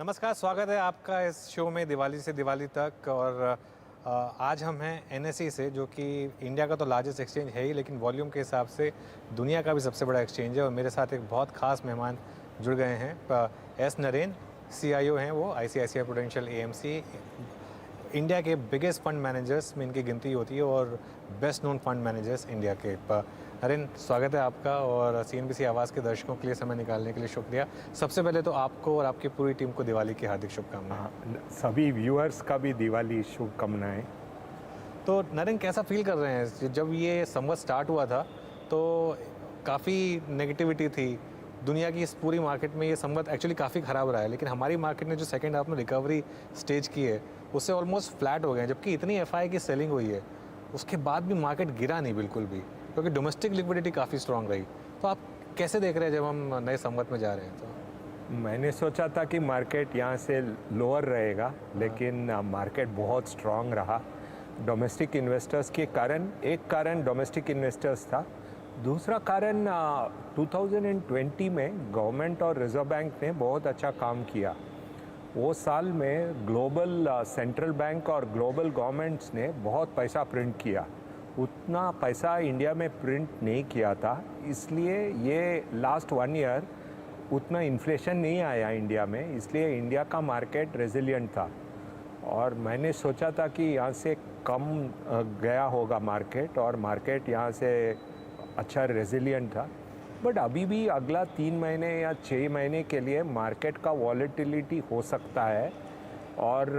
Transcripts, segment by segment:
नमस्कार, स्वागत है आपका इस शो में दिवाली से दिवाली तक। और आज हम हैं एनएसई से, जो कि इंडिया का तो लार्जेस्ट एक्सचेंज है ही, लेकिन वॉल्यूम के हिसाब से दुनिया का भी सबसे बड़ा एक्सचेंज है। और मेरे साथ एक बहुत खास मेहमान जुड़ गए हैं। एस नरेन, सीआईओ हैं वो, आईसीआईसीआई प्रूडेंशियल एएमसी। इंडिया के बिगेस्ट फंड मैनेजर्स में इनकी गिनती होती है और best known fund managers India के। नरेन, स्वागत है आपका, और सीएनबीसी आवाज़ के दर्शकों के लिए समय निकालने के लिए शुक्रिया। सबसे पहले तो आपको और आपकी पूरी टीम को दिवाली की हार्दिक शुभकामनाएं। सभी व्यूअर्स का भी दिवाली शुभकामनाएं। तो नरेन, कैसा फील कर रहे हैं? जब ये संवत स्टार्ट हुआ था तो काफ़ी नेगेटिविटी थी दुनिया की, इस पूरी मार्केट में ये संवत एक्चुअली काफ़ी ख़राब रहा है, लेकिन हमारी मार्केट ने जो सेकंड हाफ में रिकवरी स्टेज की है उससे ऑलमोस्ट फ्लैट हो गए हैं। जबकि इतनी एफआई की सेलिंग हुई है उसके बाद भी मार्केट गिरा नहीं बिल्कुल भी, क्योंकि डोमेस्टिक लिक्विडिटी काफ़ी स्ट्रांग रही। तो आप कैसे देख रहे हैं जब हम नए संवत में जा रहे हैं? तो मैंने सोचा था कि मार्केट यहाँ से लोअर रहेगा, लेकिन मार्केट बहुत स्ट्रांग रहा डोमेस्टिक इन्वेस्टर्स के कारण। एक कारण डोमेस्टिक इन्वेस्टर्स था, दूसरा कारण 2020 में गवर्नमेंट और रिजर्व बैंक ने बहुत अच्छा काम किया। वो साल में ग्लोबल सेंट्रल बैंक और ग्लोबल गवर्नमेंट्स ने बहुत पैसा प्रिंट किया। उतना पैसा इंडिया में प्रिंट नहीं किया था, इसलिए ये लास्ट 1 ईयर उतना इन्फ्लेशन नहीं आया इंडिया में, इसलिए इंडिया का मार्केट रेजिलिएंट था। और मैंने सोचा था कि यहाँ से कम गया होगा मार्केट, और मार्केट यहाँ से अच्छा रेजिलिएंट था। बट अभी भी अगला 3 महीने या 6 महीने के लिए मार्केट का वॉलेटिलिटी हो सकता है, और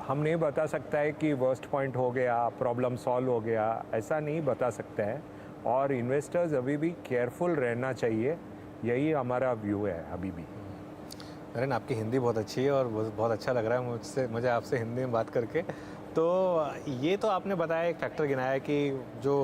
हम नहीं बता सकता है कि वर्स्ट पॉइंट हो गया, प्रॉब्लम सॉल्व हो गया, ऐसा नहीं बता सकते हैं। और इन्वेस्टर्स अभी भी केयरफुल रहना चाहिए, यही हमारा व्यू है अभी भी। नरेन, आपकी हिंदी बहुत अच्छी है और बहुत अच्छा लग रहा है मुझे आपसे हिंदी में बात करके। तो ये तो आपने बताया, एक फैक्टर गिनाया कि जो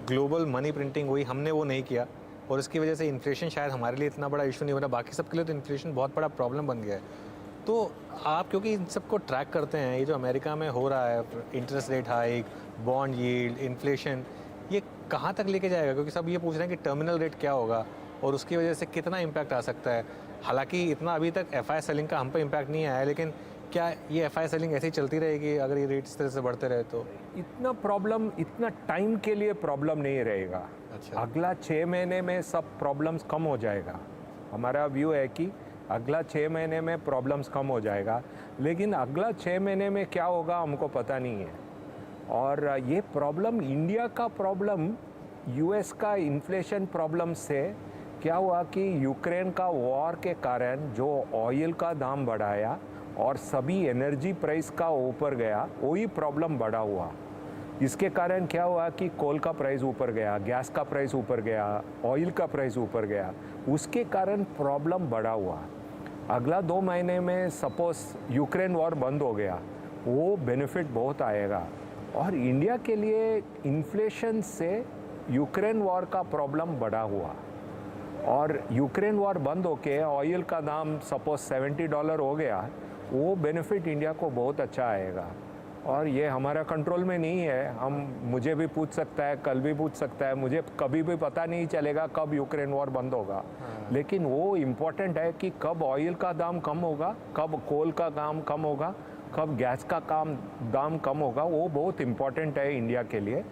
ग्लोबल मनी प्रिंटिंग हुई हमने वो नहीं किया, और इसकी वजह से इन्फ्लेशन शायद हमारे लिए इतना बड़ा इशू नहीं बना, बाकी सबके लिए तो इन्फ्लेशन बहुत बड़ा प्रॉब्लम बन गया है। तो आप क्योंकि इन सबको ट्रैक करते हैं, ये जो अमेरिका में हो रहा है interest rate hike, bond yield, inflation, ये कहाँ तक लेके जाएगा? क्योंकि सब ये पूछ रहे हैं कि टर्मिनल रेट क्या होगा और उसकी वजह से कितना इम्पैक्ट आ सकता है। हालांकि इतना अभी तक एफआई सेलिंग का हम पे इम्पैक्ट नहीं आया है, लेकिन क्या ये एफआई सेलिंग ऐसे ही चलती रहेगी अगर ये रेट इस तरह से बढ़ते रहे तो? इतना टाइम के लिए प्रॉब्लम नहीं रहेगा। अच्छा। अगला 6 महीने में सब प्रॉब्लम्स कम हो जाएगा। हमारा व्यू है कि अगला 6 महीने में प्रॉब्लम्स कम हो जाएगा, लेकिन अगला 6 महीने में क्या होगा हमको पता नहीं है। और ये प्रॉब्लम, इंडिया का प्रॉब्लम यूएस का इन्फ्लेशन प्रॉब्लम से क्या हुआ कि यूक्रेन का वॉर के कारण जो ऑयल का दाम बढ़ाया और सभी एनर्जी प्राइस का ऊपर गया, वही प्रॉब्लम बढ़ा हुआ। इसके कारण क्या हुआ कि कोल का प्राइस ऊपर गया, गैस का प्राइस ऊपर गया, ऑयल का प्राइस ऊपर गया, उसके कारण प्रॉब्लम बढ़ा हुआ। अगला 2 महीने में सपोज यूक्रेन वॉर बंद हो गया, वो बेनिफिट बहुत आएगा। और इंडिया के लिए इन्फ्लेशन से यूक्रेन वॉर का प्रॉब्लम बढ़ा हुआ, और यूक्रेन वॉर बंद होके ऑयल का दाम सपोज $70 हो गया, वो बेनिफिट इंडिया को बहुत अच्छा आएगा। और ये हमारा कंट्रोल में नहीं है। मुझे भी पूछ सकता है, कल भी पूछ सकता है, मुझे कभी भी पता नहीं चलेगा कब यूक्रेन वॉर बंद होगा। लेकिन वो इम्पोर्टेंट है कि कब ऑयल का दाम कम होगा, कब कोल का दाम कम होगा, कब गैस का दाम कम होगा, वो बहुत इम्पोर्टेंट है इंडिया के लिए।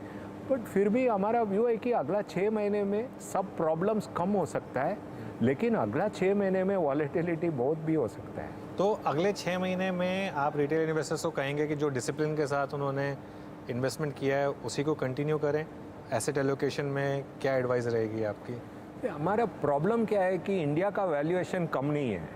बट फिर भी हमारा व्यू है कि अगला 6 महीने में सब प्रॉब्लम्स कम हो सकता है, लेकिन अगला 6 महीने में वॉलेटिलिटी बहुत भी हो सकता है। तो अगले 6 महीने में आप रिटेल इन्वेस्टर्स को कहेंगे कि जो डिसिप्लिन के साथ उन्होंने इन्वेस्टमेंट किया है उसी को कंटिन्यू करें? एसेट एलोकेशन में क्या एडवाइस रहेगी आपकी? हमारा प्रॉब्लम क्या है कि इंडिया का वैल्यूएशन कम नहीं है,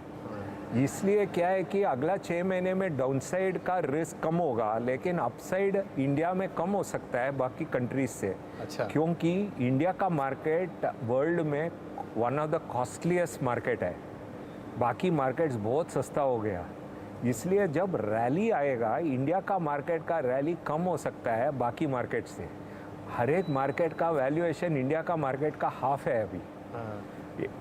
इसलिए क्या है कि अगला 6 महीने में डाउनसाइड का रिस्क कम होगा, लेकिन अपसाइड इंडिया में कम हो सकता है बाकी कंट्रीज से। अच्छा। क्योंकि इंडिया का मार्केट वर्ल्ड में one of the costliest market है, बाकी मार्केट्स बहुत सस्ता हो गया। इसलिए जब रैली आएगा, इंडिया का मार्केट का रैली कम हो सकता है बाकी मार्केट से। हर एक मार्केट का वैल्यूएशन इंडिया का मार्केट का हाफ है अभी।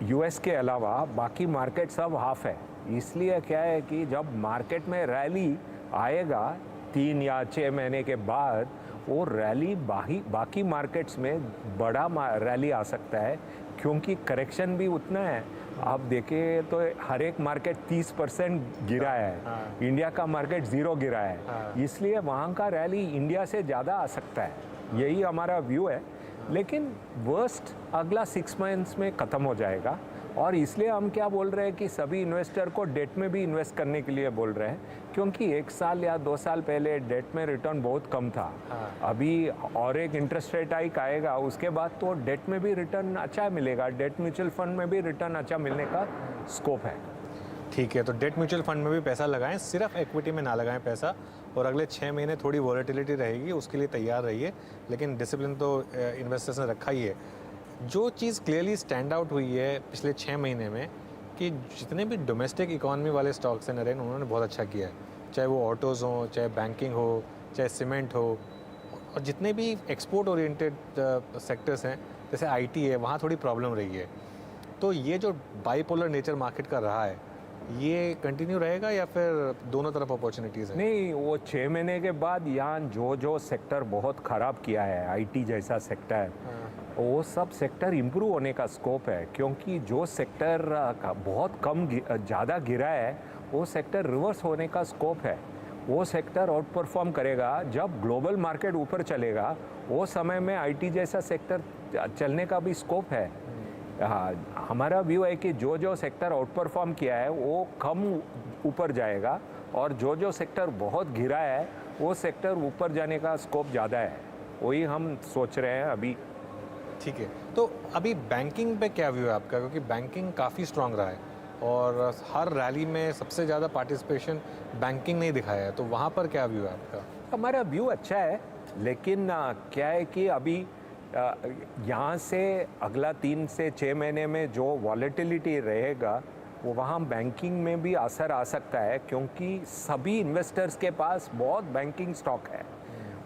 यूएस के अलावा बाकी मार्केट सब हाफ है। इसलिए क्या है कि जब मार्केट में रैली आएगा 3 या 6 महीने के बाद, वो रैली बाकी मार्केट्स में बड़ा रैली आ सकता है, क्योंकि करेक्शन भी उतना है। आप देखें तो हर एक मार्केट 30% गिरा है, इंडिया का मार्केट 0 गिरा है, इसलिए वहाँ का रैली इंडिया से ज़्यादा आ सकता है, यही हमारा व्यू है। लेकिन वर्स्ट अगला 6 मंथ्स में ख़त्म हो जाएगा, और इसलिए हम क्या बोल रहे हैं कि सभी इन्वेस्टर को डेट में भी इन्वेस्ट करने के लिए बोल रहे हैं, क्योंकि 1 साल या 2 साल पहले डेट में रिटर्न बहुत कम था। अभी और एक इंटरेस्ट रेट हाइक आएगा, उसके बाद तो डेट में भी रिटर्न अच्छा मिलेगा, डेट म्यूचुअल फंड में भी रिटर्न अच्छा मिलने का स्कोप है। ठीक है, तो डेट म्यूचुअल फंड में भी पैसा लगाएं, सिर्फ इक्विटी में ना लगाएं पैसा। और अगले 6 महीने थोड़ी वॉलेटिलिटी रहेगी, उसके लिए तैयार रहिए, लेकिन डिसिप्लिन तो इन्वेस्टर्स ने रखा ही है। जो चीज़ क्लियरली स्टैंड आउट हुई है पिछले 6 महीने में कि जितने भी डोमेस्टिक इकॉनमी वाले स्टॉक्स हैं नरेन, उन्होंने बहुत अच्छा किया है, चाहे वो ऑटोज़ हों, चाहे बैंकिंग हो, चाहे सीमेंट हो, और जितने भी एक्सपोर्ट ओरिएंटेड सेक्टर्स हैं जैसे आईटी है, वहाँ थोड़ी प्रॉब्लम रही है। तो ये जो बाईपोलर नेचर मार्केट का रहा है, ये कंटिन्यू रहेगा या फिर दोनों तरफ अपॉर्चुनिटीज़ हैं? नहीं, वो 6 महीने के बाद यहाँ जो सेक्टर बहुत ख़राब किया है, आईटी जैसा सेक्टर, वो सब सेक्टर इम्प्रूव होने का स्कोप है, क्योंकि जो सेक्टर का बहुत कम ज़्यादा गिरा है, वो सेक्टर रिवर्स होने का स्कोप है। वो सेक्टर आउट परफॉर्म करेगा जब ग्लोबल मार्केट ऊपर चलेगा, वो समय में आईटी जैसा सेक्टर चलने का भी स्कोप है। हाँ, हमारा व्यू है कि जो सेक्टर आउट परफॉर्म किया है वो कम ऊपर जाएगा, और जो सेक्टर बहुत गिरा है वो सेक्टर ऊपर जाने का स्कोप ज़्यादा है, वही हम सोच रहे हैं अभी। ठीक है, तो अभी बैंकिंग पे क्या व्यू है आपका? क्योंकि बैंकिंग काफ़ी स्ट्रांग रहा है और हर रैली में सबसे ज़्यादा पार्टिसिपेशन बैंकिंग ने ही दिखाया है, तो वहाँ पर क्या व्यू है आपका? हमारा व्यू अच्छा है, लेकिन क्या है कि अभी यहाँ से अगला 3 से 6 महीने में जो वॉलेटिलिटी रहेगा, वो वहाँ बैंकिंग में भी असर आ सकता है, क्योंकि सभी इन्वेस्टर्स के पास बहुत बैंकिंग स्टॉक है।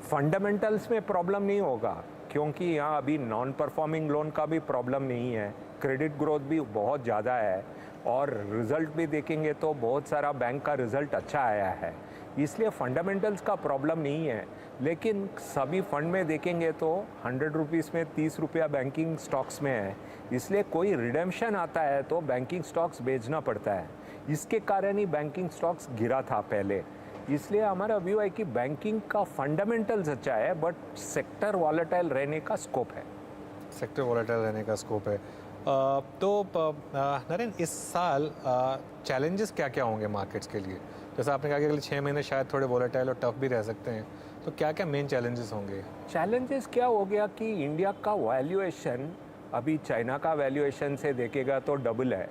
फंडामेंटल्स में प्रॉब्लम नहीं होगा, क्योंकि यहाँ अभी नॉन परफॉर्मिंग लोन का भी प्रॉब्लम नहीं है, क्रेडिट ग्रोथ भी बहुत ज़्यादा है, और रिज़ल्ट भी देखेंगे तो बहुत सारा बैंक का रिज़ल्ट अच्छा आया है, इसलिए फंडामेंटल्स का प्रॉब्लम नहीं है। लेकिन सभी फंड में देखेंगे तो 100 रुपीज़ में 30 रुपया बैंकिंग स्टॉक्स में है, इसलिए कोई रिडेम्पशन आता है तो बैंकिंग स्टॉक्स बेचना पड़ता है, इसके कारण ही बैंकिंग स्टॉक्स गिरा था पहले। इसलिए हमारा व्यू है कि बैंकिंग का फंडामेंटल्स अच्छा है, बट सेक्टर वॉलेटाइल रहने का स्कोप है। सेक्टर वॉलेटाइल रहने का स्कोप है। नरेन, इस साल चैलेंजेस क्या क्या होंगे मार्केट्स के लिए? जैसा आपने कहा कि अगले 6 महीने शायद थोड़े वॉलेटाइल और टफ भी रह सकते हैं, तो क्या क्या मेन चैलेंजेस होंगे? चैलेंजेस क्या हो गया कि इंडिया का वैल्यूएशन अभी चाइना का वैल्यूएशन से देखेगा तो डबल है,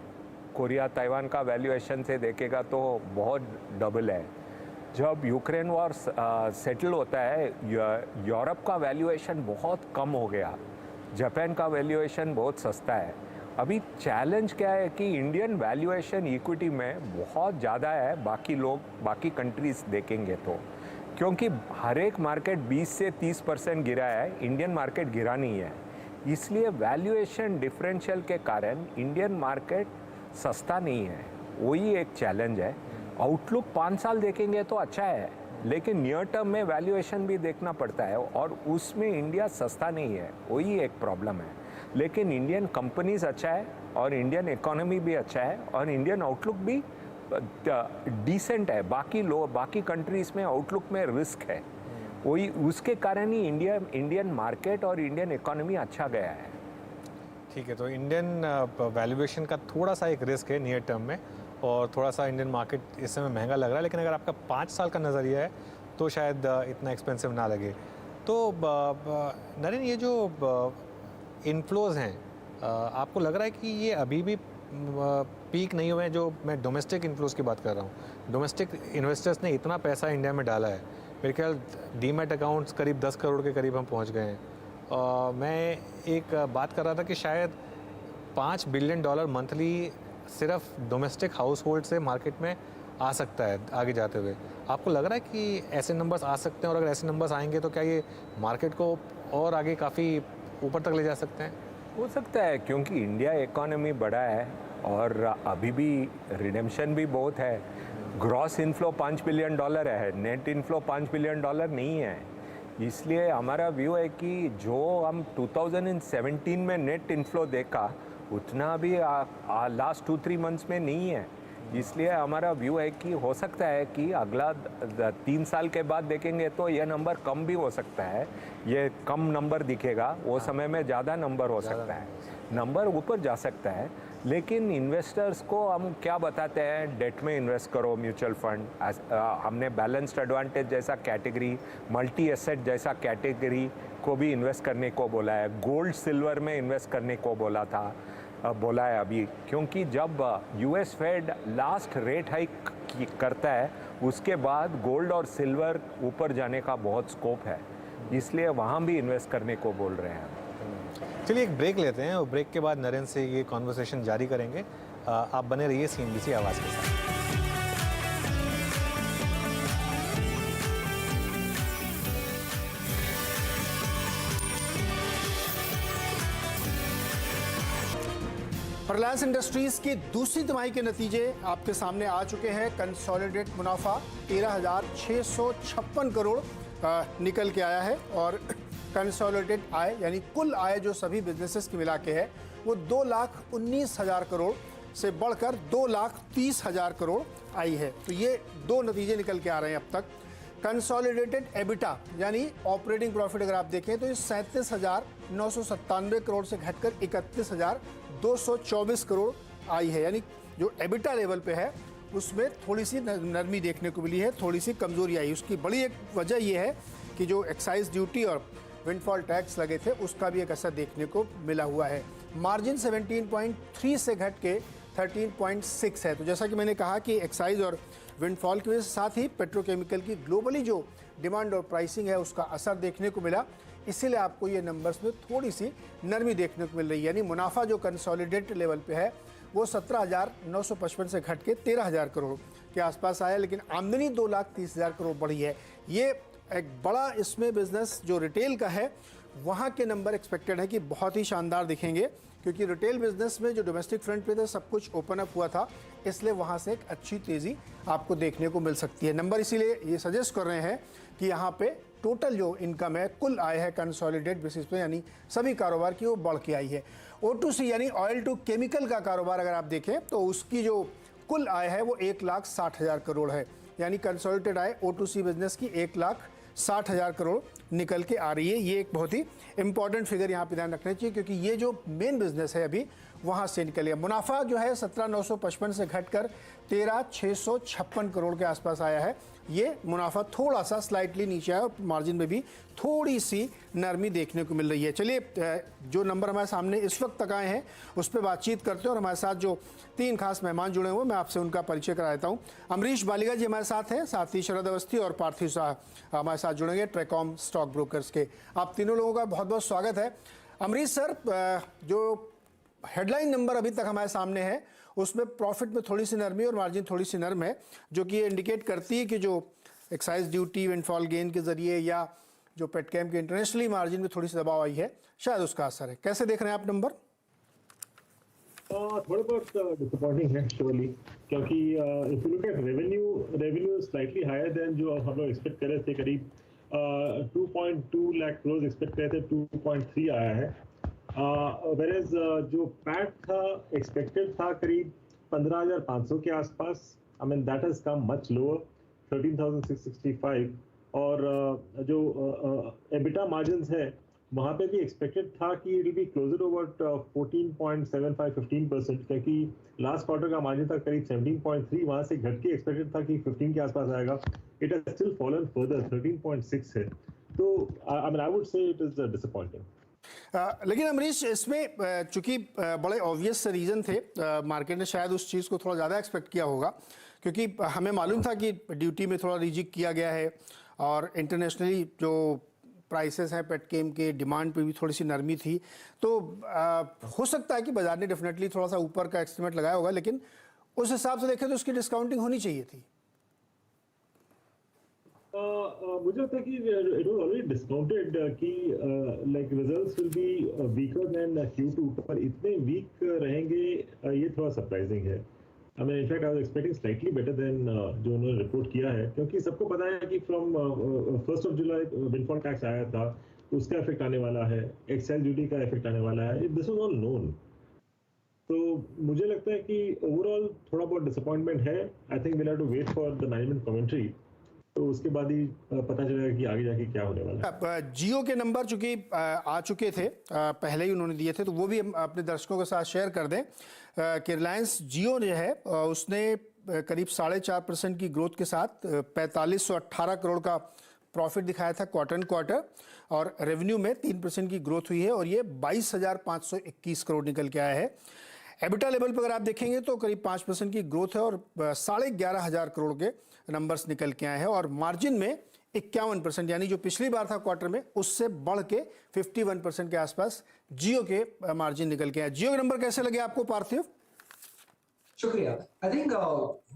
कोरिया ताइवान का वैल्यूएशन से देखेगा तो बहुत डबल है। जब यूक्रेन वॉर सेटल होता है, यूरोप का वैल्यूएशन बहुत कम हो गया, जापान का वैल्यूएशन बहुत सस्ता है। अभी चैलेंज क्या है कि इंडियन वैल्यूएशन इक्विटी में बहुत ज़्यादा है बाकी कंट्रीज़ देखेंगे तो, क्योंकि हर एक मार्केट 20 से 30% गिरा है, इंडियन मार्केट गिरा नहीं है, इसलिए वैल्यूएशन डिफरेंशियल के कारण इंडियन मार्केट सस्ता नहीं है, वही एक चैलेंज है। आउटलुक 5 साल देखेंगे तो अच्छा है, लेकिन नियर टर्म में वैल्यूएशन भी देखना पड़ता है, और उसमें इंडिया सस्ता नहीं है, वही एक प्रॉब्लम है। लेकिन इंडियन कंपनीज अच्छा है, और इंडियन इकोनॉमी भी अच्छा है, और इंडियन आउटलुक भी डिसेंट है। बाकी कंट्रीज़ में आउटलुक में रिस्क है, वही उसके कारण ही इंडियन मार्केट और इंडियन इकोनॉमी अच्छा गया है। ठीक है, तो इंडियन वैल्यूएशन का थोड़ा सा एक रिस्क है नियर टर्म में, और थोड़ा सा इंडियन मार्केट इस समय महंगा लग रहा है, लेकिन अगर आपका 5 साल का नज़रिया है तो शायद इतना एक्सपेंसिव ना लगे। तो नरेन, ये जो इनफ्लोज़ हैं, आपको लग रहा है कि ये अभी भी पीक नहीं हुए हैं? जो मैं डोमेस्टिक इनफ्लोज़ की बात कर रहा हूँ, डोमेस्टिक इन्वेस्टर्स ने इतना पैसा इंडिया में डाला है, मेरे ख्याल डीमैट अकाउंट्स करीब 10 करोड़ के करीब हम पहुँच गए हैं। मैं एक बात कर रहा था कि शायद $5 बिलियन मंथली सिर्फ डोमेस्टिक हाउस होल्ड से मार्केट में आ सकता है आगे जाते हुए। आपको लग रहा है कि ऐसे नंबर्स आ सकते हैं, और अगर ऐसे नंबर्स आएंगे तो क्या ये मार्केट को और आगे काफ़ी ऊपर तक ले जा सकते हैं? हो सकता है, क्योंकि इंडिया इकोनॉमी बड़ा है और अभी भी रिडेम्पशन भी बहुत है। ग्रॉस इनफ्लो $5 बिलियन है, नेट इनफ्लो $5 बिलियन नहीं है। इसलिए हमारा व्यू है कि जो हम 2017 में नेट इनफ्लो देखा, उतना भी लास्ट 2-3 मंथ्स में नहीं है। इसलिए हमारा व्यू है कि हो सकता है कि अगला 3 साल के बाद देखेंगे तो ये नंबर कम भी हो सकता है, ये कम नंबर दिखेगा, वो समय में ज़्यादा नंबर हो सकता है, नंबर ऊपर जा सकता है। लेकिन इन्वेस्टर्स को हम क्या बताते हैं, डेट में इन्वेस्ट करो, म्यूचुअल फंड, हमने बैलेंस्ड एडवांटेज जैसा कैटेगरी, मल्टी एसेट जैसा कैटेगरी को भी इन्वेस्ट करने को बोला है, गोल्ड सिल्वर में इन्वेस्ट करने को बोला है अभी, क्योंकि जब US Fed last rate hike करता है उसके बाद गोल्ड और सिल्वर ऊपर जाने का बहुत स्कोप है, इसलिए वहाँ भी इन्वेस्ट करने को बोल रहे हैं। चलिए एक ब्रेक लेते हैं और ब्रेक के बाद नरेंद्र से ये कॉन्वर्सेशन जारी करेंगे। आप बने रहिए सीएनबीसी आवाज़ के साथ। रिलायंस इंडस्ट्रीज की दूसरी तिमाही के नतीजे आपके सामने आ चुके हैं। कंसोलिडेट मुनाफा 13,656 करोड़ निकल के आया है और कंसोलिडेट आय यानी कुल आय जो सभी बिजनेसेस की मिला के है वो 2,19,000 करोड़ से बढ़कर 2,30,000 करोड़ आई है। तो ये दो नतीजे निकल के आ रहे हैं अब तक। कंसोलिडेटेड एबिटा यानी ऑपरेटिंग प्रॉफिट अगर आप देखें तो ये 37,997 करोड़ से घटकर 31,224 करोड़ आई है, यानी जो एबिटा लेवल पे है उसमें थोड़ी सी नरमी देखने को मिली है, थोड़ी सी कमजोरी आई। उसकी बड़ी एक वजह ये है कि जो एक्साइज ड्यूटी और विंडफॉल टैक्स लगे थे उसका भी एक असर देखने को मिला हुआ है। मार्जिन 17.3 से घट के 13.6 है। तो जैसा कि मैंने कहा कि एक्साइज और विंडफॉल की वजह से साथ ही पेट्रोकेमिकल की ग्लोबली जो डिमांड और प्राइसिंग है उसका असर देखने को मिला, इसीलिए आपको ये नंबर्स में थोड़ी सी नरमी देखने को मिल रही है। यानी मुनाफा जो कंसोलिडेटेड लेवल पे है वो 17,955 से घट के 13,000 करोड़ के आसपास आया, लेकिन आमदनी 2,30,000 करोड़ बढ़ी है। ये एक बड़ा इसमें बिजनेस जो रिटेल का है वहाँ के नंबर एक्सपेक्टेड है कि बहुत ही शानदार दिखेंगे, क्योंकि रिटेल बिजनेस में जो डोमेस्टिक फ्रंट पे था सब कुछ ओपन अप हुआ था, इसलिए वहाँ से एक अच्छी तेज़ी आपको देखने को मिल सकती है। नंबर इसीलिए ये सजेस्ट कर रहे हैं कि यहाँ पे टोटल जो इनकम है, कुल आय है कंसोलिडेट बेसिस पे, यानी सभी कारोबार की वो बढ़ के आई है। O2C यानी ऑयल टू केमिकल का कारोबार अगर आप देखें तो उसकी जो कुल आय है वो 1,60,000 करोड़ है, यानी कंसोलिडेटेड आय O2C बिजनेस की 1,60,000 करोड़ निकल के आ रही है। ये एक बहुत ही इंपॉर्टेंट फिगर यहाँ पे ध्यान रखना चाहिए, क्योंकि ये जो मेन बिजनेस है अभी वहाँ से निकल गया। मुनाफा जो है 17,955 से घटकर 13,656 करोड़ के आसपास आया है। ये मुनाफा थोड़ा सा स्लाइटली नीचे आया और मार्जिन में भी थोड़ी सी नरमी देखने को मिल रही है। चलिए जो नंबर हमारे सामने इस वक्त तक आए हैं उस पर बातचीत करते हैं और हमारे साथ जो 3 खास मेहमान जुड़े हुए मैं आपसे उनका परिचय करा देता हूँ। अमरीश बालिगा जी हमारे साथ हैं, साथ ही शरद अवस्थी और पार्थिव शाह हमारे साथ जुड़ेंगे ट्रैकॉम स्टॉक ब्रोकर्स के। आप तीनों लोगों का बहुत बहुत स्वागत है। अमरीश सर, जो हेडलाइन नंबर अभी तक हमारे सामने है उसमें प्रॉफिट में थोड़ी सी नरमी और मार्जिन थोड़ी सी नरम है, जो कि ये इंडिकेट करती है कि जो एक्साइज ड्यूटी विंडफॉल गेन के जरिए या जो पेटकेम के इंटरनेशनली मार्जिन में थोड़ी सी दबाव आई है, शायद उसका असर है। कैसे देख रहे हैं आप नंबर? थोड़ा बहुत डिसअपॉइंटिंग है श्योरली, क्योंकि if you look at revenue slightly higher than जो हम लोग एक्सपेक्ट कर रहे थे, करीब 2.2 लाख करोड़ एक्सपेक्ट कर रहे थे, 2.3 आया है। वेरेज जो पैट था एक्सपेक्टेड था करीब 15,500 के आसपास, I mean that has come much lower 13,665। और जो एबिटा मार्जिन्स है वहाँ पे भी एक्सपेक्टेड था कि it will be closer about 14.75-15%, क्योंकि लास्ट क्वार्टर का मार्जिन था करीब 17.3, वहाँ से घट के एक्सपेक्टेड था कि 15 के आसपास आएगा। It has still fallen further, 13.6 है। तो आई mean I would say it is disappointing. लेकिन अमरीश, इसमें चूंकि बड़े ऑब्वियस रीज़न थे, मार्केट ने शायद उस चीज़ को थोड़ा ज़्यादा एक्सपेक्ट किया होगा, क्योंकि हमें मालूम था कि ड्यूटी में थोड़ा रिजिक किया गया है और इंटरनेशनली जो प्राइसेस हैं पेटकेम के, डिमांड पे भी थोड़ी सी नरमी थी। तो हो सकता है कि बाजार ने डेफिनेटली थोड़ा सा ऊपर का एस्टिमेट लगाया होगा, लेकिन उस हिसाब से देखें तो उसकी डिस्काउंटिंग होनी चाहिए थी। मुझे लगता है कि इट वाज ऑलरेडी डिस्काउंटेड कि like results will be weaker then Q2, पर इतने वीक रहेंगे ये थोड़ा सरप्राइजिंग है। I mean in fact I was expecting slightly better than जो उन्होंने रिपोर्ट किया है, क्योंकि सबको पता है कि फ्रॉम 1 जुलाई विंडफॉल टैक्स आया था, उसका इफेक्ट आने वाला है, एक्साइज ड्यूटी का इफेक्ट आने वाला है, दिस वाज ऑल नोन। तो मुझे लगता है कि ओवरऑल थोड़ा बहुत डिसअपॉइंटमेंट है. I think will have to wait for the management commentary, तो उसके बाद ही पता चलेगा कि आगे जाके क्या होने वाला है. जियो के नंबर चूंकि आ चुके थे, पहले ही उन्होंने दिए थे, तो वो भी हम अपने दर्शकों के साथ शेयर कर दें कि रिलायंस जियो जो है उसने करीब 4.5% की ग्रोथ के साथ 4518 करोड़ का प्रॉफिट दिखाया था क्वार्टर, और रेवेन्यू में 3% की ग्रोथ हुई है और ये 22,521 करोड़ निकल के आया है. एबिटा लेवल पर अगर आप देखेंगे तो करीब 5% की ग्रोथ है और 11,500 करोड़ के नंबर्स निकल के आए हैं, और मार्जिन में 51%, यानी जो पिछली बार था क्वार्टर में उससे बढ़ के 51% के आसपास जियो के मार्जिन निकल के आए. जियो के नंबर कैसे लगे आपको पार्थिव? शुक्रिया. आई थिंक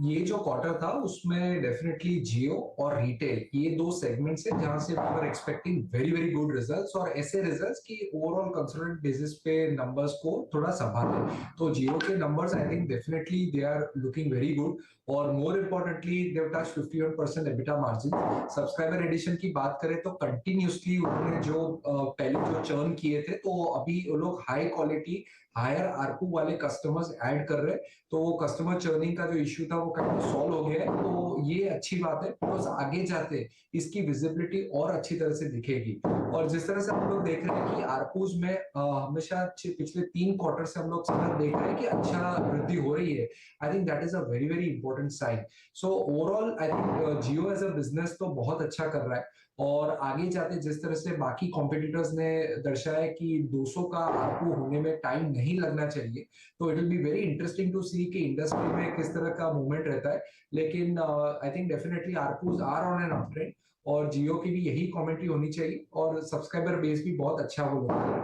ये जो क्वार्टर था उसमें डेफिनेटली जियो और रिटेल ये दो सेगमेंट्स है जहां से we were expecting very good results, और ऐसे रिजल्ट्स की ओवरऑल कंसोलिडेटेड बेसिस पे नंबर्स को थोड़ा संभाले. तो जियो के numbers I think definitely they are looking very good, और more importantly they have touched 51% EBITDA margin. Subscriber addition की बात करें तो कंटिन्यूसली उन्होंने जो पहले जो चर्न किए थे, तो अभी वो लोग हाई क्वालिटी हायर आरपू वाले कस्टमर्स ऐड कर रहे हैं, तो वो कस्टमर चर्निंग का जो इश्यू था वो काफी सॉल्व हो गया है. तो ये अच्छी बात है, बिकॉज आगे जाते इसकी विजिबिलिटी और अच्छी तरह से दिखेगी. और जिस तरह से हम लोग देख रहे हैं कि आरपूज में हमेशा पिछले 3 क्वार्टर से हम लोग सतत देख रहे हैं कि अच्छा वृद्धि हो रही है. I think that is a very important sign. So overall I think Jio as a business तो बहुत अच्छा कर रहा है, और आगे जाते जिस तरह से बाकी कॉम्पिटिटर्स ने दर्शाया कि 200 का आरपू होने में टाइम नहीं लगना चाहिए, तो it will be very interesting to see कि इंडस्ट्री में किस तरह का मूवमेंट रहता है. लेकिन आई थिंक डेफिनेटली आरपूज आर ऑन एन अपट्रेंड, और जियो की भी यही कमेंट्री होनी चाहिए, और सब्सक्राइबर बेस भी बहुत अच्छा हो रहा है.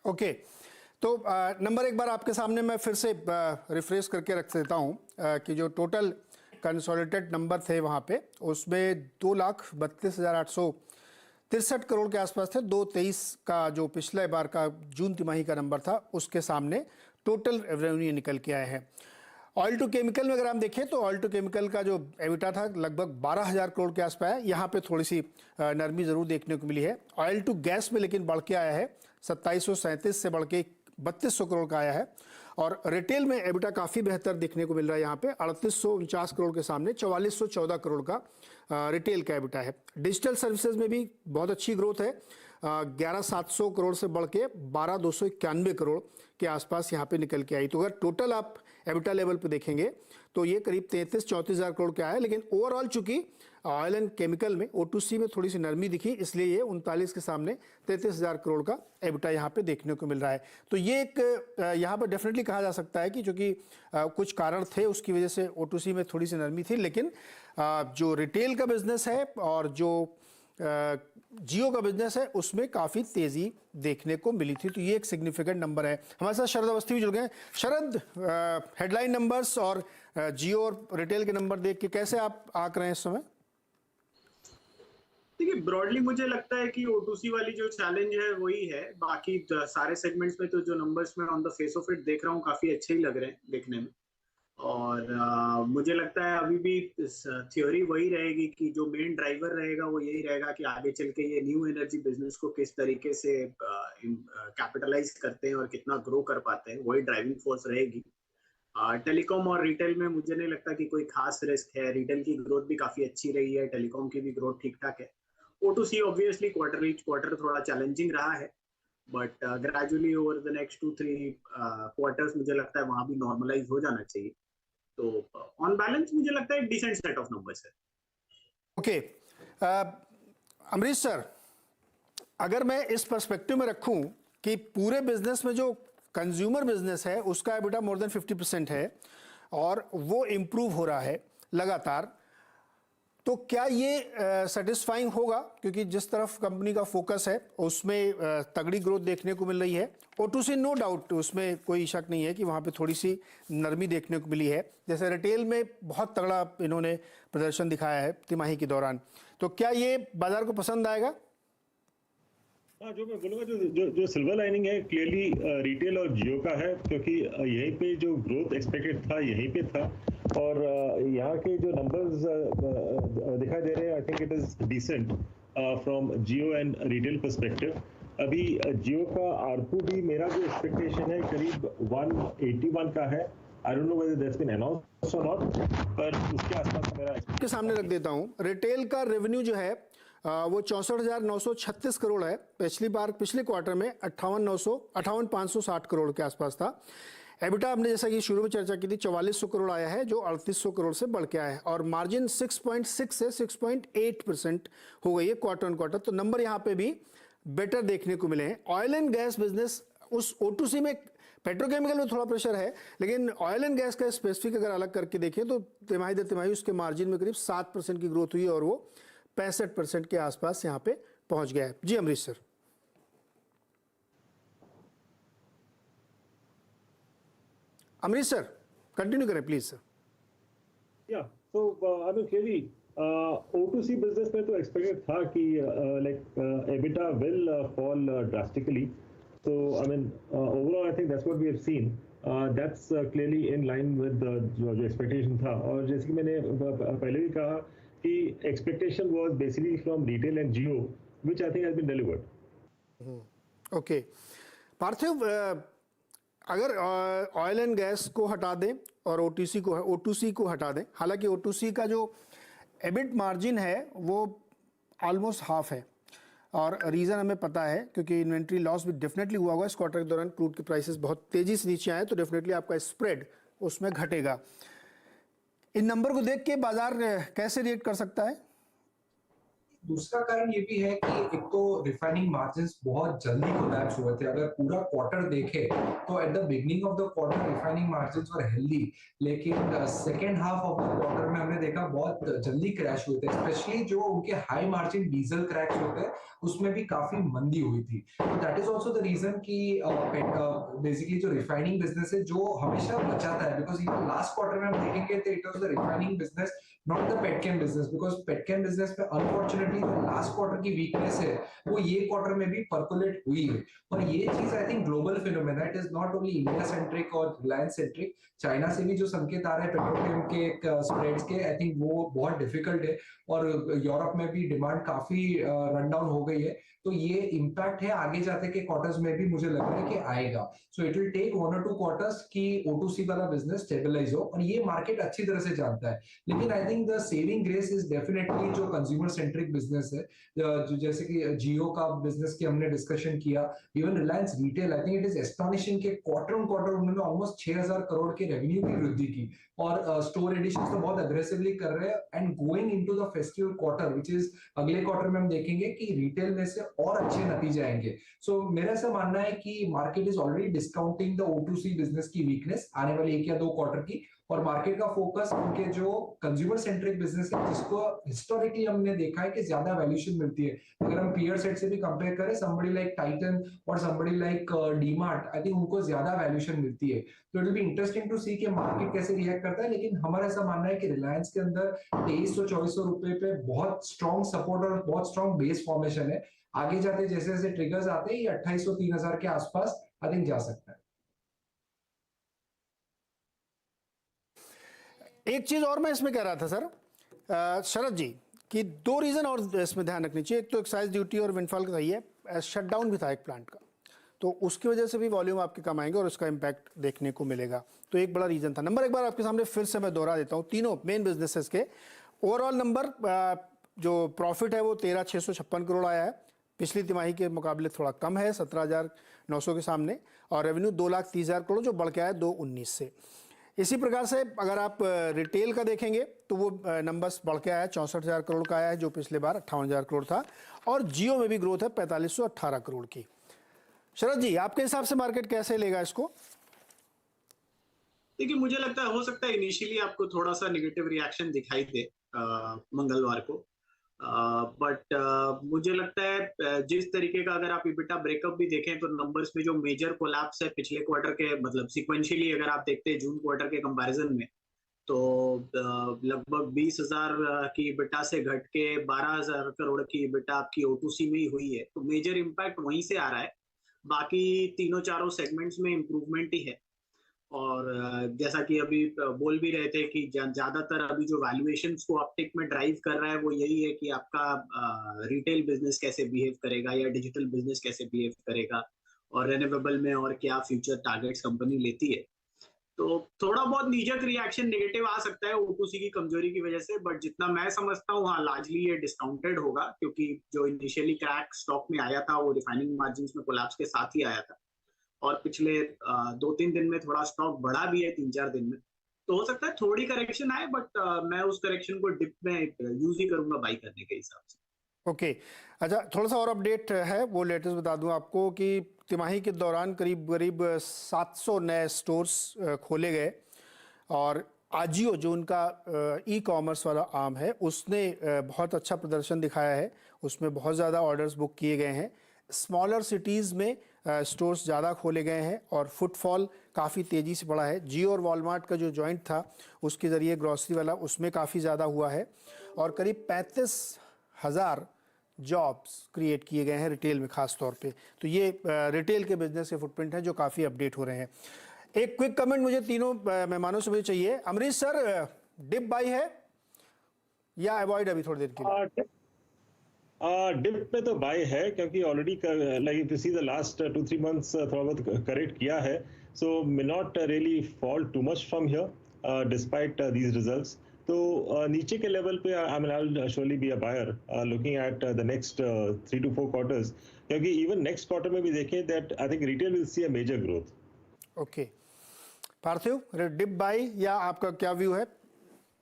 ओके, तो नंबर एक बार आपके सामने मैं फिर से रिफ्रेश करके रख देता हूँ कि जो टोटल कंसोलिडेटेड नंबर थे वहाँ पे, उसमें 2,32,863 करोड़ के आसपास थे. 2,23 का जो पिछले बार का जून तिमाही का नंबर था उसके सामने टोटल रेवेन्यू निकल के आए हैं. ऑयल टू केमिकल में अगर हम देखें तो ऑयल टू केमिकल का जो एबिटा था लगभग 12,000 करोड़ के आसपास है. यहाँ पे थोड़ी सी नरमी ज़रूर देखने को मिली है. ऑयल टू गैस में लेकिन बढ़ के आया है, 2737 से बढ़ के 3200 करोड़ का आया है. और रिटेल में एबिटा काफ़ी बेहतर देखने को मिल रहा है. यहाँ पे 3849 करोड़ के सामने 4414 करोड़ का रिटेल का एबिटा है. डिजिटल सर्विसेज में भी बहुत अच्छी ग्रोथ है, 11,700 करोड़ से बढ़ के 12,291 करोड़ के आसपास यहाँ पे निकल के आई. तो अगर टोटल आप एबिटा लेवल पे देखेंगे तो ये करीब 33-34 हज़ार करोड़ का है. लेकिन ओवरऑल चूंकि ऑयल एंड केमिकल में O2C में थोड़ी सी नरमी दिखी, इसलिए ये 39 के सामने 33,000 करोड़ का एबिटा यहाँ पे देखने को मिल रहा है. तो ये एक यहाँ पर डेफिनेटली कहा जा सकता है कि चूंकि कुछ कारण थे उसकी वजह से O2C में थोड़ी सी नरमी थी, लेकिन जो रिटेल का बिजनेस है और जो जियो का बिजनेस है उसमें काफ़ी तेज़ी देखने को मिली थी. तो ये एक सिग्निफिकेंट नंबर है. हमारे साथ शरद अवस्थी भी जुड़ गए. शरद, हेडलाइन नंबर्स और जियो और रिटेल के नंबर देख के कैसे आप आंक रहे हैं इस समय? देखिए, ब्रॉडली मुझे लगता है कि O2C वाली जो चैलेंज है वही है. बाकी सारे सेगमेंट्स में तो जो नंबर्स में on the face of it देख रहा हूँ काफी अच्छे ही लग रहे हैं देखने में. और मुझे लगता है अभी भी थ्योरी वही रहेगी कि जो मेन ड्राइवर रहेगा वो यही रहेगा कि आगे चल के ये न्यू एनर्जी बिजनेस को किस तरीके से कैपिटलाइज करते हैं और कितना ग्रो कर पाते हैं, वही ड्राइविंग फोर्स रहेगी. टेलीकॉम और रिटेल में मुझे नहीं लगता कि कोई खास रिस्क है. रिटेल की ग्रोथ भी काफी अच्छी रही है, टेलीकॉम की भी ग्रोथ ठीक ठाक है. O2C ऑब्वियसली क्वार्टर थोड़ा चैलेंजिंग रहा है, but gradually over the next 2-3 quarters मुझे लगता है वहां भी नॉर्मलाइज हो जाना चाहिए. तो ऑन बैलेंस मुझे लगता है एक डिसेंट सेट ऑफ नंबर्स है. ओके, अमरीश सर, अगर मैं इस पर्सपेक्टिव में रखूं कि पूरे बिजनेस में जो कंज्यूमर बिजनेस है उसका एबिटा मोर देन 50% है और वो इम्प्रूव हो रहा है लगातार, तो क्या ये सेटिस्फाइंग होगा? क्योंकि जिस तरफ कंपनी का फोकस है उसमें तगड़ी ग्रोथ देखने को मिल रही है. O2C नो डाउट, उसमें कोई शक नहीं है कि वहाँ पे थोड़ी सी नरमी देखने को मिली है. जैसे रिटेल में बहुत तगड़ा इन्होंने प्रदर्शन दिखाया है तिमाही के दौरान, तो क्या ये बाजार को पसंद आएगा? हाँ, जो मैं बोलूँगा जो सिल्वर लाइनिंग है क्लियरली रिटेल और जियो का है, क्योंकि यहीं पे जो ग्रोथ एक्सपेक्टेड था यहीं पे था, और यहाँ के जो नंबर्स दिखाई दे रहे हैं I think it is decent from Jio and retail perspective. अभी जियो का आरपू भी मेरा जो एक्सपेक्टेशन है करीब 181 का है। I don't know whether that's been announced और नॉट, पर उसके आसपास मेरा के सामने रख देता हूं। रिटेल का रेवेन्यू जो है वो 64,936 करोड़ है। पिछले क्वार्टर में 58,560 करोड़ के आसपास था। एबिटा आपने जैसा कि शुरू में चर्चा की थी 4400 करोड़ आया है, जो 3800 करोड़ से बढ़ के आया है, और मार्जिन 6.6 से 6.8% हो गई है क्वार्टर ऑन क्वार्टर। तो नंबर यहाँ पे भी बेटर देखने को मिले हैं। ऑयल एंड गैस बिजनेस, उस O2C में, पेट्रोकेमिकल में थोड़ा प्रेशर है, लेकिन ऑयल एंड गैस का स्पेसिफिक अगर अलग करके देखें तो तिमाही दर तिमाही उसके मार्जिन में करीब 7% की ग्रोथ हुई है और वो 65% के आसपास यहाँ पे पहुंच गया है। जी Amrish sir. Amrish sir continue करें प्लीज सर। या so I mean clearly O2C business में तो एक्सपेक्टेड था कि like EBITDA will fall drastically. So I mean, overall, I think that's what we have seen. That's clearly in line with जो expectation था। और जैसे कि मैंने पहले भी कहा कि expectation was basically from retail and Jio, which I think has been delivered. Okay, पार्थिव, अगर ऑयल एंड गैस को हटा दें और O2C को हटा दें, हालांकि O2C का जो एबिट मार्जिन है वो ऑलमोस्ट हाफ है, और रीज़न हमें पता है क्योंकि इन्वेंट्री लॉस भी डेफिनेटली हुआ होगा इस क्वार्टर के दौरान। क्रूड के प्राइसेस बहुत तेज़ी से नीचे आए तो डेफिनेटली आपका स्प्रेड उसमें घटेगा। इन नंबर को देख के बाजार कैसे रिएक्ट कर सकता है? दूसरा कारण ये भी है कि एक तो रिफाइनिंग मार्जिन्स बहुत जल्दी कोलैप्स हुए थे। अगर पूरा क्वार्टर देखे तो at the beginning of the quarter refining margins were healthy, लेकिन second half of the quarter में हमने देखा बहुत जल्दी क्रैश हुए थे। स्पेशली जो उनके हाई मार्जिन डीजल क्रैक्स होते हैं उसमें भी काफी मंदी हुई थी। तो that is also the reason कि बेसिकली जो रिफाइनिंग बिजनेस है जो हमेशा बचाता है, बिकॉज लास्ट क्वार्टर में हम देखेंगे तो it was the refining business, not the petchem business, because petchem business में अनफॉर्चुनेटली जो लास्ट क्वार्टर की वीकनेस है वो ये क्वार्टर में भी परकोलेट हुई है। और ये चीज I think global phenomena, it is not only India centric और रिलायंस सेंट्रिक। चाइना से भी जो संकेत आ रहे हैं पेट्रोकेम के स्प्रेड्स के, आई थिंक वो बहुत डिफिकल्ट है, और यूरोप में भी डिमांड काफी रन डाउन हो गई है। तो ये इम्पैक्ट है आगे जाते के क्वार्टर्स में भी मुझे लग रहा है कि आएगा। So it will take 1 or 2 quarters कि O2C वाला बिजनेस स्टेबलाइज हो, और ये मार्केट अच्छी तरह से जानता है। लेकिन I think the saving grace is definitely जो कंज्यूमर सेंट्रिक बिजनेस है, जो जैसे कि जियो का बिजनेस की हमने डिस्कशन किया, even Reliance retail, I think it is astonishing के क्वार्टर ऑन क्वार्टर उन्होंने ऑलमोस्ट 6000 करोड़ के रेवेन्यू की वृद्धि की, और स्टोर एडिशंस तो बहुत अग्रेसिवली कर रहे हैं। And going into the festival quarter which is अगले क्वार्टर में हम देखेंगे कि रिटेल में से और अच्छे नतीजे आएंगे। सो मेरा ऐसा मानना है कि market is already discounting the O2C business की वीकनेस आने वाले 1 या 2 क्वार्टर की, और मार्केट का फोकस उनके जो कंज्यूमर सेंट्रिक बिजनेस है जिसको हिस्टोरिकली हमने देखा है कि ज्यादा वैल्यूएशन मिलती है। अगर हम पीयर सेट से भी कंपेयर करें, somebody like Titan और somebody like DMart, I think उनको ज्यादा वैल्यूएशन मिलती है। तो it will be interesting to see कि मार्केट कैसे रिएक्ट करता है। लेकिन हमारा ऐसा मानना है कि रिलायंस के अंदर 2300-2400 रुपए पे बहुत स्ट्रॉन्ग सपोर्ट और बहुत स्ट्रॉन्ग बेस फॉर्मेशन है। आगे जाते जैसे जैसे ट्रिगर्स आते हैं ये 2800-3000 के आसपास आई थिंक जा सकता है। एक चीज और मैं इसमें कह रहा था सर, शरद जी, कि 2 रीजन और इसमें ध्यान रखनी चाहिए। एक तो एक्साइज ड्यूटी और विंडफॉल का सही है, शटडाउन भी था एक प्लांट का, तो उसकी वजह से भी वॉल्यूम आपके कम आएंगे और उसका इम्पैक्ट देखने को मिलेगा। तो एक बड़ा रीजन था। नंबर एक बार आपके सामने फिर से मैं दोहरा देता हूँ, तीनों मेन बिजनेसेस के ओवरऑल नंबर जो प्रॉफिट है वो 13,656 करोड़ आया है, पिछली तिमाही के मुकाबले थोड़ा कम है 17,900 के सामने, और रेवेन्यू 2,30,000 करोड़ जो बढ़ के आया 2,19 से। इसी प्रकार से अगर आप रिटेल का देखेंगे तो वो नंबर्स बढ़ के आया 64,000 करोड़ का आया है, जो पिछले बार 58,000 करोड़ था, और जियो में भी ग्रोथ है 4518 करोड़ की। शरद जी, आपके हिसाब से मार्केट कैसे लेगा इसको? देखिए, मुझे लगता है हो सकता है इनिशियली आपको थोड़ा सा नेगेटिव रिएक्शन दिखाई दे मंगलवार को, बट मुझे लगता है जिस तरीके का अगर आप EBITDA ब्रेकअप भी देखें तो नंबर्स में जो मेजर कोलैप्स है पिछले क्वार्टर के, मतलब सिक्वेंशियली अगर आप देखते हैं जून क्वार्टर के कंपैरिजन में, तो लगभग 20,000 की EBITDA से घट के 12,000 करोड़ की EBITDA आपकी O2C में ही हुई है। तो मेजर इम्पैक्ट वहीं से आ रहा है, बाकी तीनों चारों सेगमेंट्स में इम्प्रूवमेंट ही है। और जैसा कि अभी बोल भी रहे थे कि ज्यादातर अभी जो वैल्यूएशंस को अपटिक में ड्राइव कर रहा है वो यही है कि आपका रिटेल बिजनेस कैसे बिहेव करेगा या डिजिटल बिजनेस कैसे बिहेव करेगा और रेन्यूएबल में और क्या फ्यूचर टारगेट्स कंपनी लेती है। तो थोड़ा बहुत नीजक रिएक्शन नेगेटिव आ सकता है O2C की कमजोरी की वजह से, बट जितना मैं समझता हूँ हाँ लार्जली ये डिस्काउंटेड होगा, क्योंकि जो इनिशियली क्रैक स्टॉक में आया था वो रिफाइनिंग मार्जिन में कोलैप्स के साथ ही आया था और पिछले 2-3 दिन में थोड़ा स्टॉक बढ़ा भी है 3-4 दिन में, तो हो सकता है थोड़ी करेक्शन आए, बट मैं उस करेक्शन को डिप में यूज ही करूंगा बाई करने के हिसाब से। ओके अच्छा, थोड़ा सा और अपडेट है वो लेटेस्ट बता दूं आपको कि तिमाही के दौरान करीब 700 नए स्टोर्स खोले गए और आजियो जो उनका ई कॉमर्स वाला आर्म है उसने बहुत अच्छा प्रदर्शन दिखाया है, उसमें बहुत ज़्यादा ऑर्डर्स बुक किए गए हैं। स्मॉलर सिटीज़ में स्टोर्स ज़्यादा खोले गए हैं और फुटफॉल काफ़ी तेज़ी से बढ़ा है। जियो और वॉलमार्ट का जो जॉइंट था उसके ज़रिए ग्रॉसरी वाला उसमें काफ़ी ज़्यादा हुआ है और करीब 35,000 जॉब्स क्रिएट किए गए हैं रिटेल में ख़ास तौर पे। तो ये रिटेल के बिजनेस के फुटप्रिंट हैं जो काफ़ी अपडेट हो रहे हैं। एक क्विक कमेंट मुझे तीनों मेहमानों से मुझे चाहिए। अमरीश सर, डिप बाई है या अवॉइड अभी थोड़ी देर के लिए? डिप में तो बाय है क्योंकि already like you see the last 2-3 months थोड़ा बहुत करेक्ट किया है, so may not really fall too much from here despite these results. तो नीचे के लेवल पे I mean I will surely be a buyer looking at the next 3 to 4 quarters, क्योंकि even next quarter में भी देखें that I think retail will see a major growth. Okay Parthiv, dip by या आपका क्या व्यू है?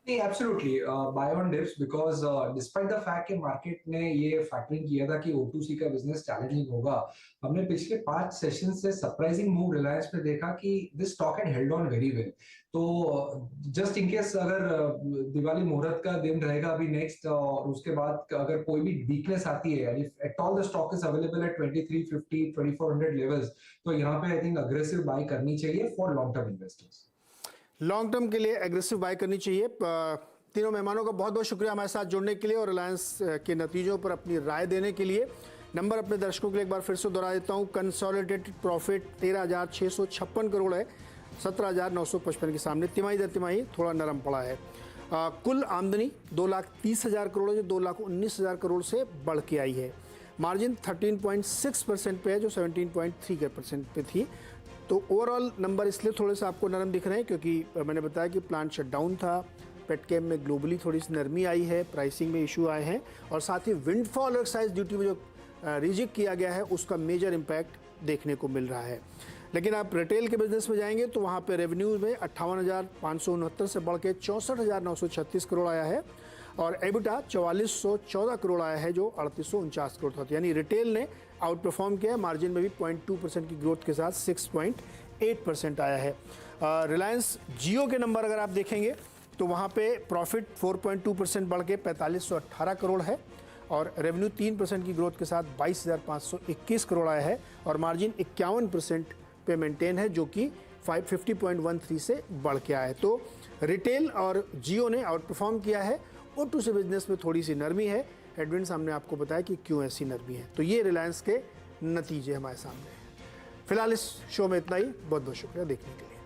नहीं, absolutely buy on dips, because despite the fact कि मार्केट ने ये फैक्टरिंग किया था कि O2C का बिजनेस चैलेंजिंग होगा, हमने पिछले 5 सेशन से सरप्राइजिंग मूव रिलायंस पे देखा कि this stock had held on very well. तो जस्ट इन केस अगर दिवाली मुहूर्त का दिन रहेगा अभी नेक्स्ट और उसके बाद अगर कोई भी वीकनेस आती है, if at all the stock is available at 2350 2400 levels, तो यहाँ पे आई थिंक अग्रेसिव बाय करनी चाहिए for long term investors. Long term के लिए एग्रेसिव बाय करनी चाहिए। तीनों मेहमानों का बहुत बहुत शुक्रिया हमारे साथ जुड़ने के लिए और रिलायंस के नतीजों पर अपनी राय देने के लिए। नंबर अपने दर्शकों के लिए एक बार फिर से दोहरा देता हूँ। कंसोलिडेटेड प्रॉफिट 13,656 करोड़ है, 17,955 के सामने। तिमाही दर तिमाही थोड़ा नरम पड़ा है। कुल आमदनी 2,30,000 करोड़ है जो 2,19,000 करोड़ से बढ़ के आई है। मार्जिन 13.6% पे है जो 17.3% पे थी। तो ओवरऑल नंबर इसलिए थोड़े से आपको नरम दिख रहे हैं क्योंकि मैंने बताया कि प्लांट शटडाउन था, पेटकेम में ग्लोबली थोड़ी सी नरमी आई है, प्राइसिंग में इशू आए हैं और साथ ही विंडफॉल एक्साइज ड्यूटी में जो रिजेक्ट किया गया है उसका मेजर इम्पैक्ट देखने को मिल रहा है। लेकिन आप रिटेल के बिजनेस में जाएंगे तो वहाँ पे रेवेन्यू में 58,569 से बढ़ के 64,936 करोड़ आया है और एबिटा 4414 करोड़ आया है जो 3849 करोड़ था। यानी रिटेल ने आउट परफॉर्म किया है, मार्जिन में भी 0.2% की ग्रोथ के साथ 6.8% आया है। रिलायंस जियो के नंबर अगर आप देखेंगे तो वहाँ पे प्रॉफिट 4.2% बढ़ के 4518 करोड़ है और रेवेन्यू 3% की ग्रोथ के साथ 22,521 करोड़ आया है और मार्जिन 51% पे मेंटेन है जो कि 50.13 से बढ़ के आया है। तो रिटेल और जियो ने आउट परफॉर्म किया है। O2C बिजनेस में थोड़ी सी नरमी है, हेडविंड्स हमने आपको बताया कि क्यों ऐसी नरमी है। तो ये रिलायंस के नतीजे हमारे सामने हैं। फिलहाल इस शो में इतना ही। बहुत बहुत शुक्रिया देखने के लिए।